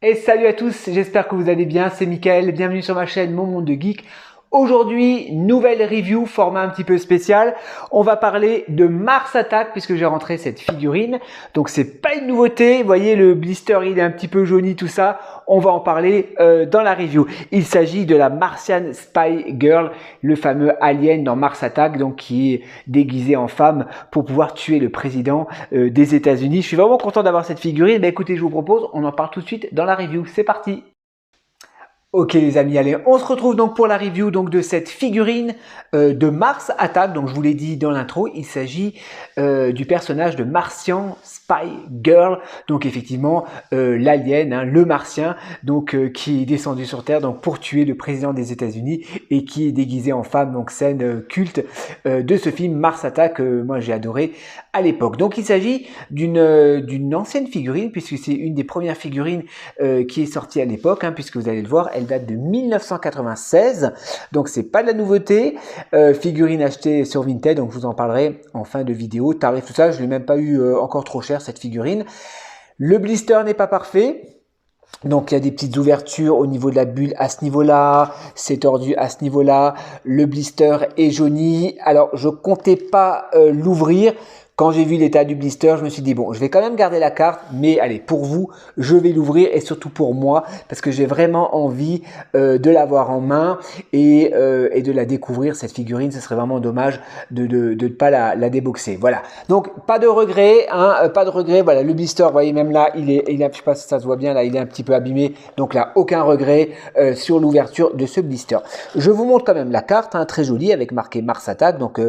Et salut à tous, j'espère que vous allez bien, c'est Mickaël, bienvenue sur ma chaîne Mon Monde de Geek. Aujourd'hui, nouvelle review, format un petit peu spécial. On va parler de Mars Attack puisque j'ai rentré cette figurine. Donc c'est pas une nouveauté, vous voyez le blister il est un petit peu jauni tout ça. On va en parler dans la review. Il s'agit de la Martian Spy Girl, le fameux alien dans Mars Attack, donc qui est déguisé en femme pour pouvoir tuer le président des États-Unis. Je suis vraiment content d'avoir cette figurine. Ben écoutez, je vous propose, on en parle tout de suite dans la review. C'est parti! Ok les amis, allez, on se retrouve donc pour la review donc de cette figurine de Mars Attack. Donc je vous l'ai dit dans l'intro, il s'agit du personnage de Martian Spy Girl. Donc effectivement l'alien, hein, le martien, donc qui est descendu sur Terre donc pour tuer le président des États-Unis et qui est déguisé en femme. Donc scène culte de ce film Mars Attack. Moi j'ai adoré à l'époque. Donc il s'agit d'une ancienne figurine puisque c'est une des premières figurines qui est sortie à l'époque, hein, puisque vous allez le voir, elle date de 1996, donc c'est pas de la nouveauté. Figurine achetée sur Vinted, donc je vous en parlerai en fin de vidéo. Tarif tout ça, je l'ai même pas eu encore trop cher cette figurine. Le blister n'est pas parfait. Donc il y a des petites ouvertures au niveau de la bulle à ce niveau-là, c'est tordu à ce niveau-là, le blister est jauni. Alors je comptais pas l'ouvrir. Quand j'ai vu l'état du blister, je me suis dit bon, je vais quand même garder la carte, mais allez, pour vous, je vais l'ouvrir et surtout pour moi, parce que j'ai vraiment envie de l'avoir en main et de la découvrir, cette figurine. Ce serait vraiment dommage de ne pas la déboxer. Voilà, donc pas de regret, hein, pas de regret. Voilà, le blister, vous voyez, même là, il est, je sais pas si ça se voit bien, là, il est un petit peu abîmé, donc là, aucun regret sur l'ouverture de ce blister. Je vous montre quand même la carte, hein, très jolie, avec marqué Mars Attack, donc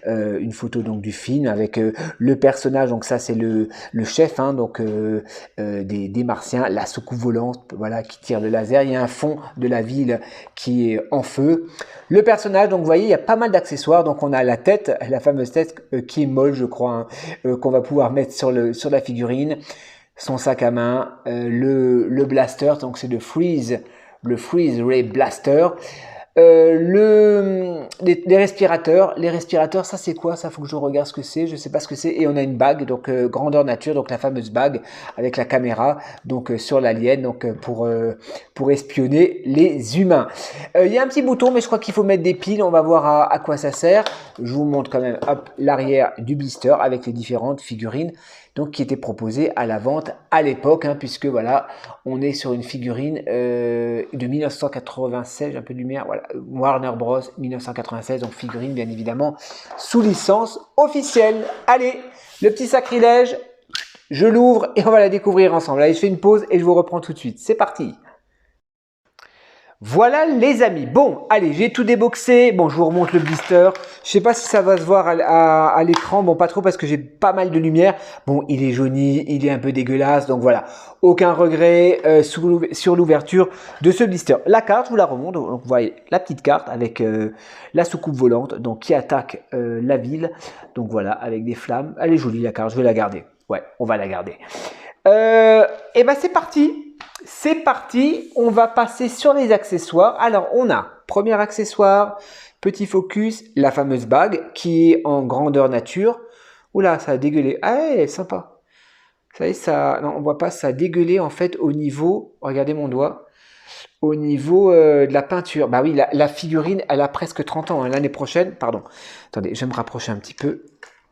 une photo donc du film avec le personnage, donc ça c'est le chef, hein, donc des Martiens, la soucoupe volante, voilà, qui tire le laser. Il y a un fond de la ville qui est en feu. Le personnage, donc vous voyez, il y a pas mal d'accessoires. Donc on a la tête, la fameuse tête qui est molle, je crois, hein, qu'on va pouvoir mettre sur la figurine. Son sac à main, le blaster, donc c'est le Freeze Ray Blaster. Les respirateurs, ça c'est quoi? Ça faut que je regarde ce que c'est, je sais pas ce que c'est. Et on a une bague, donc grandeur nature, donc la fameuse bague avec la caméra, donc sur l'alien, donc pour espionner les humains. Il y a un petit bouton, mais je crois qu'il faut mettre des piles. On va voir à quoi ça sert. Je vous montre quand même l'arrière du blister avec les différentes figurines, donc qui étaient proposées à la vente à l'époque, hein, puisque voilà, on est sur une figurine de 1996, j'ai un peu de lumière, voilà, Warner Bros 1996, donc figurine bien évidemment sous licence officielle. Allez, le petit sacrilège, je l'ouvre et on va la découvrir ensemble. Allez, je fais une pause et je vous reprends tout de suite. C'est parti. Voilà les amis, bon allez, j'ai tout déboxé. Bon, je vous remonte le blister, je sais pas si ça va se voir à l'écran, bon pas trop parce que j'ai pas mal de lumière. Bon, il est jauni, il est un peu dégueulasse, donc voilà, aucun regret sur l'ouverture de ce blister. La carte, je vous la remonte, donc vous voyez la petite carte avec la soucoupe volante, donc qui attaque la ville, donc voilà, avec des flammes. Elle est jolie la carte, je vais la garder, ouais, on va la garder. Et ben c'est parti. C'est parti, on va passer sur les accessoires. Alors, on a, premier accessoire, petit focus, la fameuse bague qui est en grandeur nature. Oula, ça a dégueulé. Ah, elle est sympa. Vous savez, ça, non, on voit pas, ça a dégueulé en fait au niveau, regardez mon doigt, au niveau de la peinture. Bah oui, la figurine, elle a presque 30 ans, hein, l'année prochaine, pardon. Attendez, je vais me rapprocher un petit peu.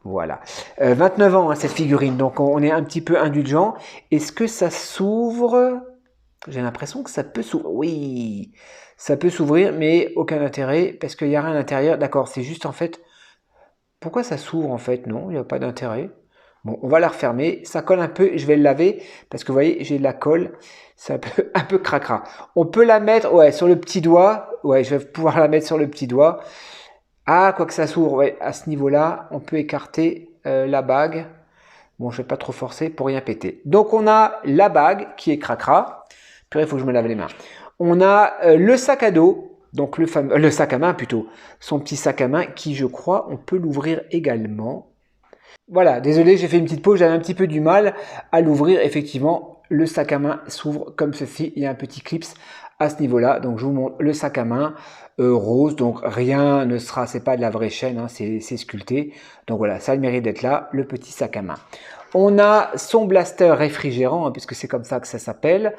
Voilà, 29 ans hein, cette figurine, donc on est un petit peu indulgent. Est-ce que ça s'ouvre? J'ai l'impression que ça peut s'ouvrir. Oui, ça peut s'ouvrir, mais aucun intérêt parce qu'il n'y a rien à l'intérieur. D'accord, c'est juste en fait. Pourquoi ça s'ouvre en fait? Non, il n'y a pas d'intérêt. Bon, on va la refermer. Ça colle un peu. Je vais le laver parce que vous voyez, j'ai de la colle. C'est un peu cracra. On peut la mettre, ouais, sur le petit doigt. Ouais, je vais pouvoir la mettre sur le petit doigt. Ah, quoi que ça s'ouvre, ouais, à ce niveau-là, on peut écarter la bague. Bon, je ne vais pas trop forcer pour rien péter. Donc, on a la bague qui est cracra. Puis, il faut que je me lave les mains. On a le sac à dos, donc le sac à main plutôt. Son petit sac à main qui, je crois, on peut l'ouvrir également. Voilà, désolé, j'ai fait une petite pause, j'avais un petit peu du mal à l'ouvrir. Effectivement, le sac à main s'ouvre comme ceci. Il y a un petit clips à ce niveau-là. Donc, je vous montre le sac à main rose. Donc, rien ne sera, c'est pas de la vraie chaîne, hein, c'est sculpté. Donc, voilà, ça a le mérite d'être là, le petit sac à main. On a son blaster réfrigérant, hein, puisque c'est comme ça que ça s'appelle,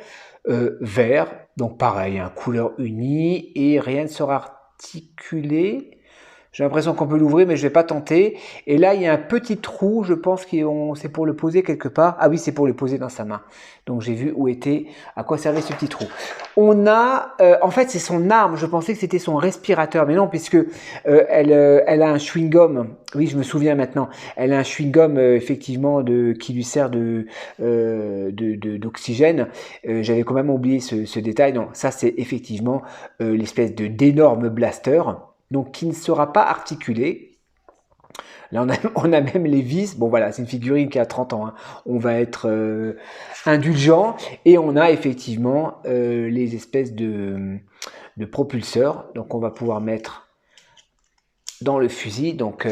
vert. Donc pareil, hein, couleur unie et rien ne sera articulé. J'ai l'impression qu'on peut l'ouvrir, mais je ne vais pas tenter. Et là, il y a un petit trou, je pense que c'est pour le poser quelque part. Ah oui, c'est pour le poser dans sa main. Donc j'ai vu où était, à quoi servait ce petit trou. On a, en fait, c'est son arme. Je pensais que c'était son respirateur, mais non, puisque elle a un chewing-gum. Oui, je me souviens maintenant. Elle a un chewing-gum effectivement qui lui sert d'oxygène. J'avais quand même oublié ce détail. Non, ça c'est effectivement l'espèce d'énorme blaster. Donc qui ne sera pas articulé. Là, on a même les vis. Bon, voilà, c'est une figurine qui a 30 ans. Hein. On va être indulgent. Et on a effectivement les espèces de propulseurs. Donc, on va pouvoir mettre dans le fusil donc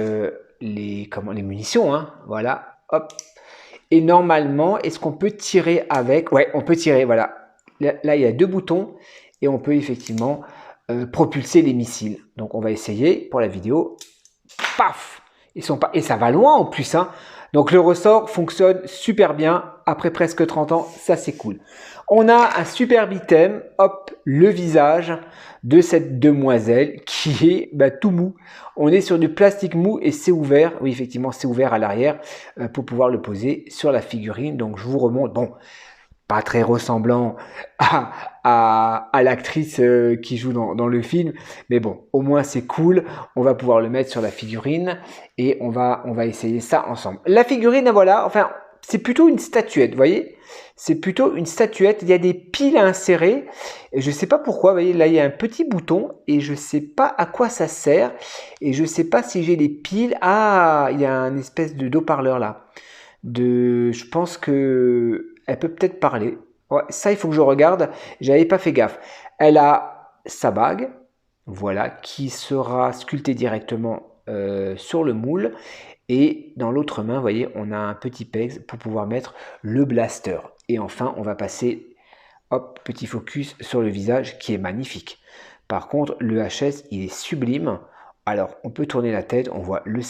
les munitions. Hein. Voilà, hop. Et normalement, est-ce qu'on peut tirer avec? Ouais, on peut tirer, voilà. Là, il y a 2 boutons. Et on peut effectivement propulser les missiles. Donc on va essayer pour la vidéo. Paf! Et ça va loin en plus. Hein. Donc le ressort fonctionne super bien. Après presque 30 ans, ça c'est cool. On a un superbe item. Hop, le visage de cette demoiselle qui est tout mou. On est sur du plastique mou et c'est ouvert. Oui, effectivement, c'est ouvert à l'arrière pour pouvoir le poser sur la figurine. Donc je vous remonte. Bon, pas très ressemblant à l'actrice qui joue dans le film. Mais bon, au moins c'est cool. On va pouvoir le mettre sur la figurine et on va essayer ça ensemble. La figurine, voilà, enfin, c'est plutôt une statuette, vous voyez? C'est plutôt une statuette. Il y a des piles à insérer. Et je ne sais pas pourquoi. Vous voyez, là, il y a un petit bouton et je ne sais pas à quoi ça sert. Et je ne sais pas si j'ai les piles. Ah, il y a un espèce de haut-parleur là. Je pense que elle peut peut-être parler. Ouais, ça, il faut que je regarde. J'avais pas fait gaffe. Elle a sa bague, voilà, qui sera sculptée directement sur le moule. Et dans l'autre main, vous voyez, on a un petit pegs pour pouvoir mettre le blaster. Et enfin, on va passer, hop, petit focus sur le visage qui est magnifique. Par contre, le HS, il est sublime. Alors, on peut tourner la tête, on voit le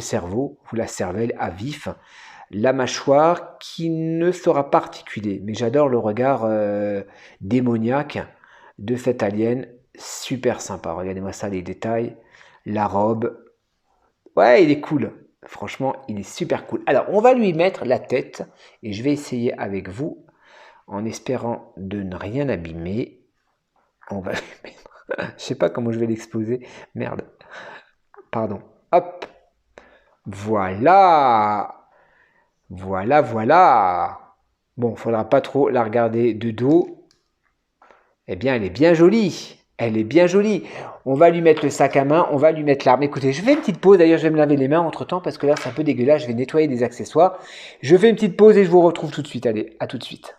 cerveau ou la cervelle à vif. La mâchoire qui ne sera pas articulée. Mais j'adore le regard démoniaque de cet alien. Super sympa. Regardez-moi ça, les détails. La robe. Ouais, il est cool. Franchement, il est super cool. Alors, on va lui mettre la tête. Et je vais essayer avec vous, en espérant de ne rien abîmer. On va lui mettre... Je sais pas comment je vais l'exposer. Merde. Pardon. Hop. Voilà. Voilà, voilà. Bon, il ne faudra pas trop la regarder de dos. Eh bien, elle est bien jolie. Elle est bien jolie. On va lui mettre le sac à main, on va lui mettre l'arme. Écoutez, je fais une petite pause. D'ailleurs, je vais me laver les mains entre-temps parce que là, c'est un peu dégueulasse. Je vais nettoyer des accessoires. Je fais une petite pause et je vous retrouve tout de suite. Allez, à tout de suite.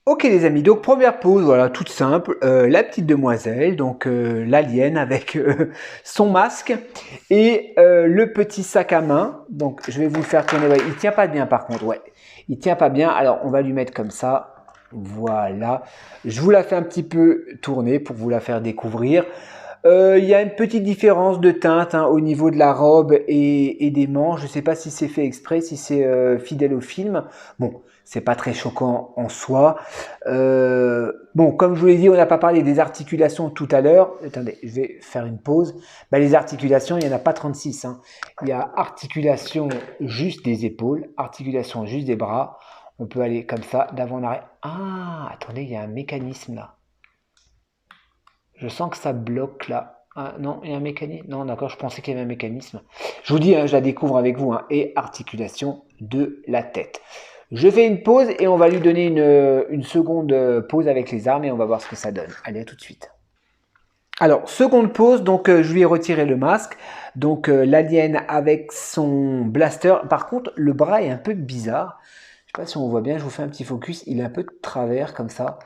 Ok les amis, donc première pause, voilà, toute simple, la petite demoiselle, donc l'alien avec son masque et le petit sac à main. Donc je vais vous le faire tourner, ouais, il tient pas bien par contre, ouais, il tient pas bien, alors on va lui mettre comme ça, voilà. Je vous la fais un petit peu tourner pour vous la faire découvrir. Il y a une petite différence de teinte hein, au niveau de la robe et des manches. Je ne sais pas si c'est fait exprès, si c'est fidèle au film. Bon, c'est pas très choquant en soi. Bon, comme je vous l'ai dit, on n'a pas parlé des articulations tout à l'heure. Attendez, je vais faire une pause. Les articulations, il n'y en a pas 36. Hein. Il y a articulation juste des épaules, articulation juste des bras. On peut aller comme ça, d'avant en arrière. Ah, attendez, il y a un mécanisme là. Je sens que ça bloque là. Ah non, il y a un mécanisme. Non, d'accord, je pensais qu'il y avait un mécanisme. Je vous dis, hein, je la découvre avec vous. Hein, et articulation de la tête. Je fais une pause et on va lui donner une seconde pause avec les armes et on va voir ce que ça donne. Allez, à tout de suite. Alors, seconde pause, donc je lui ai retiré le masque. Donc l'alien avec son blaster. Par contre, le bras est un peu bizarre. Je ne sais pas si on voit bien, je vous fais un petit focus. Il est un peu de travers comme ça.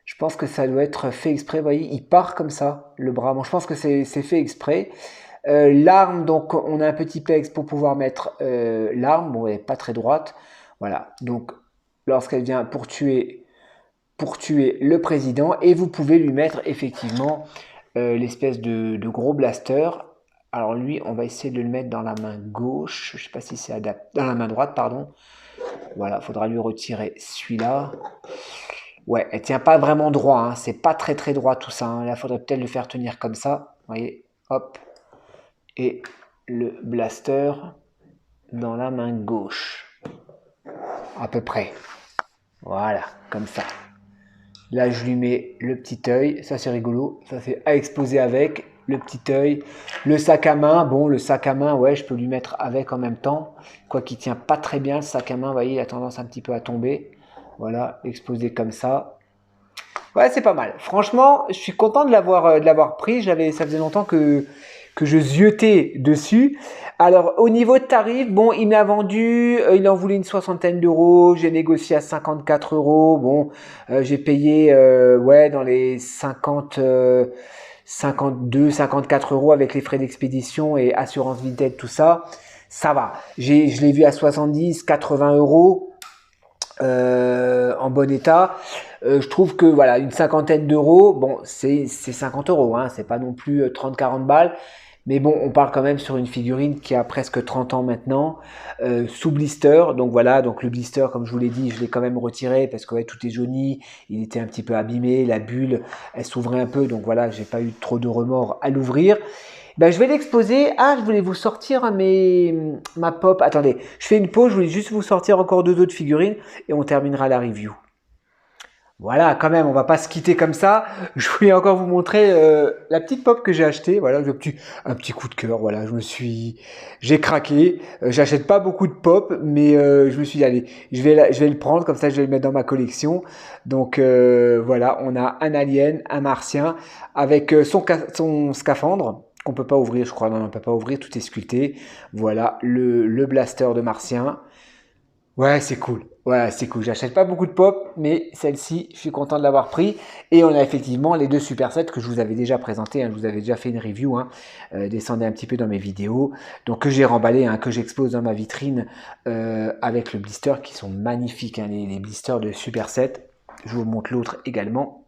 Je pense que ça doit être fait exprès. Vous voyez, il part comme ça, le bras. Bon, je pense que c'est fait exprès. L'arme, donc on a un petit pegs pour pouvoir mettre l'arme. Bon, elle n'est pas très droite. Voilà, donc lorsqu'elle vient pour tuer le président. Et vous pouvez lui mettre effectivement l'espèce de gros blaster Alors lui, on va essayer de le mettre dans la main gauche. Je sais pas si c'est adapté. Dans la main droite, pardon. Voilà, faudra lui retirer celui-là. Ouais, elle tient pas vraiment droit, hein. C'est pas très très droit tout ça, hein. Là, faudrait peut-être le faire tenir comme ça. Vous voyez, hop. Et le blaster dans la main gauche. À peu près. Voilà, comme ça. Là, je lui mets le petit œil. Ça, c'est rigolo. Ça, c'est à exploser avec. Le petit œil. Le sac à main. Bon, le sac à main, ouais, je peux lui mettre avec en même temps. Quoi qu'il tient pas très bien, le sac à main, vous voyez, il a tendance un petit peu à tomber. Voilà, exposé comme ça. Ouais, c'est pas mal. Franchement, je suis content de l'avoir pris. Ça faisait longtemps que je ziotais dessus. Alors, au niveau de tarif, bon, il m'a vendu, il en voulait une soixantaine d'euros. J'ai négocié à 54 euros. Bon, j'ai payé, ouais, dans les 52, 54 euros avec les frais d'expédition et assurance Vinted, tout ça. Ça va. Je l'ai vu à 70, 80 euros. En bon état. Je trouve que voilà, une cinquantaine d'euros, bon, c'est 50 euros, hein, c'est pas non plus 30-40 balles, mais bon, on parle quand même sur une figurine qui a presque 30 ans maintenant, sous blister. Donc voilà, donc le blister, comme je vous l'ai dit, je l'ai quand même retiré parce que ouais, tout est jauni, il était un petit peu abîmé, la bulle, elle s'ouvrait un peu, donc voilà, j'ai pas eu trop de remords à l'ouvrir. Ben, je vais l'exposer. Ah, je voulais vous sortir ma pop. Attendez, je fais une pause. Je voulais juste vous sortir encore deux autres figurines et on terminera la review. Voilà, quand même, on va pas se quitter comme ça. Je voulais encore vous montrer la petite pop que j'ai achetée. Voilà, un petit coup de cœur. Voilà, j'ai craqué. J'achète pas beaucoup de pop, mais je me suis dit, allez, je vais le prendre comme ça, je vais le mettre dans ma collection. Donc voilà, on a un alien, un martien avec son scaphandre qu'on peut pas ouvrir, je crois. Non, on peut pas ouvrir, tout est sculpté. Voilà, le blaster de martien. Ouais, c'est cool. Ouais, c'est cool. J'achète pas beaucoup de pop, mais celle-ci, je suis content de l'avoir pris. Et on a effectivement les deux super sets que je vous avais déjà présentés, hein. Je vous avais déjà fait une review, hein. Descendez un petit peu dans mes vidéos. Donc que j'ai remballé, hein, que j'expose dans ma vitrine avec le blister qui sont magnifiques, hein, les blisters de super set. Je vous montre l'autre également.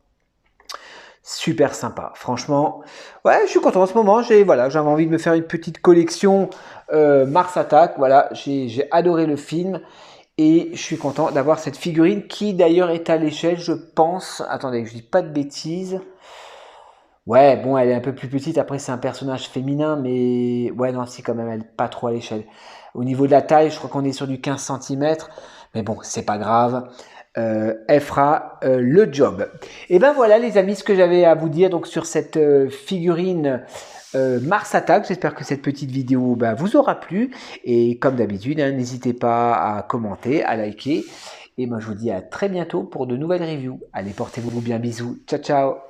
Super sympa, franchement. Ouais, je suis content en ce moment. Voilà, j'avais envie de me faire une petite collection Mars Attack. Voilà, j'ai adoré le film. Et je suis content d'avoir cette figurine qui d'ailleurs est à l'échelle, je pense. Attendez, je dis pas de bêtises. Ouais, bon, elle est un peu plus petite. Après, c'est un personnage féminin, mais ouais, non, si quand même, elle est pas trop à l'échelle. Au niveau de la taille, je crois qu'on est sur du 15 cm. Mais bon, c'est pas grave. Elle fera le job. Et ben voilà, les amis, ce que j'avais à vous dire donc sur cette figurine Mars Attack. J'espère que cette petite vidéo vous aura plu. Et comme d'habitude, hein, n'hésitez pas à commenter, à liker. Et moi, je vous dis à très bientôt pour de nouvelles reviews. Allez, portez-vous bien, bisous. Ciao, ciao.